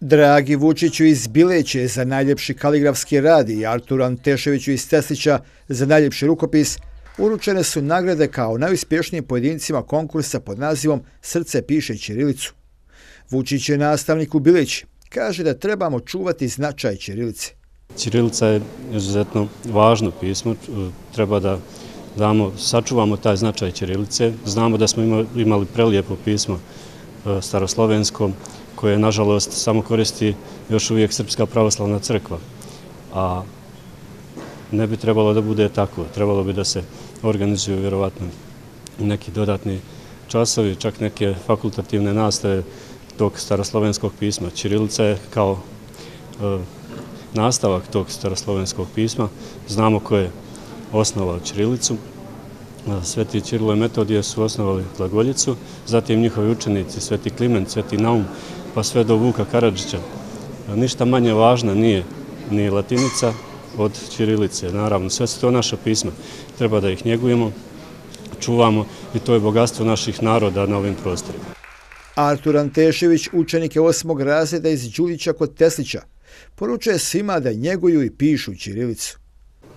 Dragi Vučiću iz Bileće za najljepši kaligrafski rad i Arturu Anteševiću iz Teslića za najljepši rukopis uručene su nagrade kao najuspješnijim pojedincima konkursa pod nazivom Srce piše ćirilicu. Vučić je nastavnik u Bileći. Kaže da trebamo čuvati značaj ćirilice. Ćirilica je izuzetno važno pismo. Treba da sačuvamo taj značaj ćirilice. Znamo da smo imali prelijepo pismo staroslovensko, koje nažalost samo koristi još uvijek Srpska pravoslavna crkva. A ne bi trebalo da bude tako. Trebalo bi da se organizuju vjerovatno neki dodatni časovi, čak neke fakultativne nastave tog staroslovenskog pisma. Ćirilica je kao nastavak tog staroslovenskog pisma. Znamo ko je osnovao ćirilicu. Sveti Ćirilo i Metodije su osnovali glagoljicu, zatim njihovi učenici, Sveti Kliment, Sveti Naum, pa sve do Vuka Karadžića. Ništa manje važna nije ni latinica od ćirilice. Naravno, sve su to naša pisma. Treba da ih njegujemo, čuvamo i to je bogatstvo naših naroda na ovim prostorima. Artur Antešević, učenik je 8. razreda iz Đulića kod Teslića, poručuje svima da njeguju i pišu ćirilicu.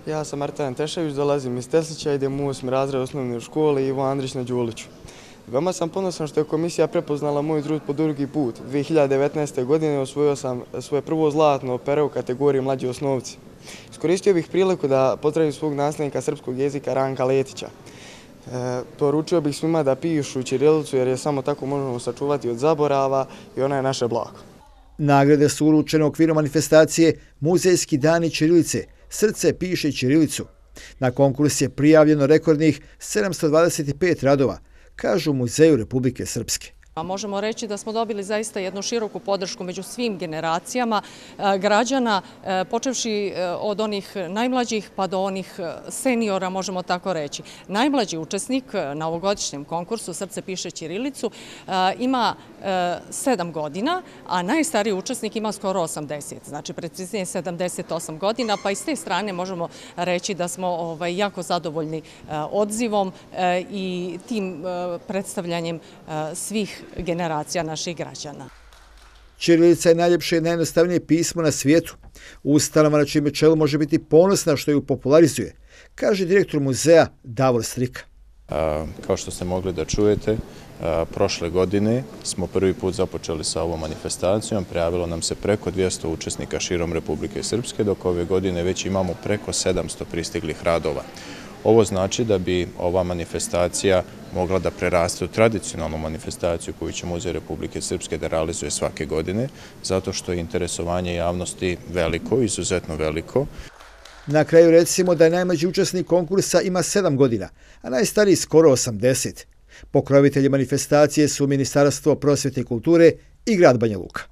Ja sam Artur Antešević, dolazim iz Teslića, idem u 8. razred osnovne škole Ivo Andrić na Đuliću. Veoma sam ponosan što je komisija prepoznala moj trud po drugi put. 2019. godine osvojio sam svoje prvo zlatno pero u kategoriji mlađi osnovci. Iskoristio bih priliku da pozdravim svog nastavnika srpskog jezika Ranka Letića. Poručio bih svima da pišu ćirilicu jer je samo tako možemo sačuvati od zaborava i ona je naše blago. Nagrade su uručene u okviru manifestacije Muzejski dani ćirilice, Srce piše ćirilicu. Na konkurs je prijavljeno rekordnih 725 radova, kažu u Muzeju Republike Srpske. Možemo reći da smo dobili zaista jednu široku podršku među svim generacijama građana, počevši od onih najmlađih pa do onih seniora, možemo tako reći. Najmlađi učesnik na ovogodišnjem konkursu Srce piše ćirilicu ima 7 godina, a najstariji učesnik ima skoro 80, znači preciznije 78 godina, pa iz te strane možemo reći da smo jako zadovoljni odzivom i tim predstavljanjem svih generacija naših građana. Ćirilica je najljepše i najjednostavnije pismo na svijetu. Ustanova na čijem čelu može biti ponosna što ju popularizuje, kaže direktor muzeja Davor Strika. Kao što ste mogli da čujete, prošle godine smo prvi put započeli sa ovom manifestacijom. Prijavilo nam se preko 200 učesnika širom Republike Srpske, dok ove godine već imamo preko 700 pristiglih radova. Ovo znači da bi ova manifestacija mogla da preraste u tradicionalnu manifestaciju koju će Muzej Republike Srpske da realizuje svake godine, zato što je interesovanje javnosti veliko, izuzetno veliko. Na kraju recimo da najmlađi učesnik konkursa ima 7 godina, a najstariji skoro 80. Pokrovitelji manifestacije su Ministarstvo prosvjete i kulture i grad Banja Luka.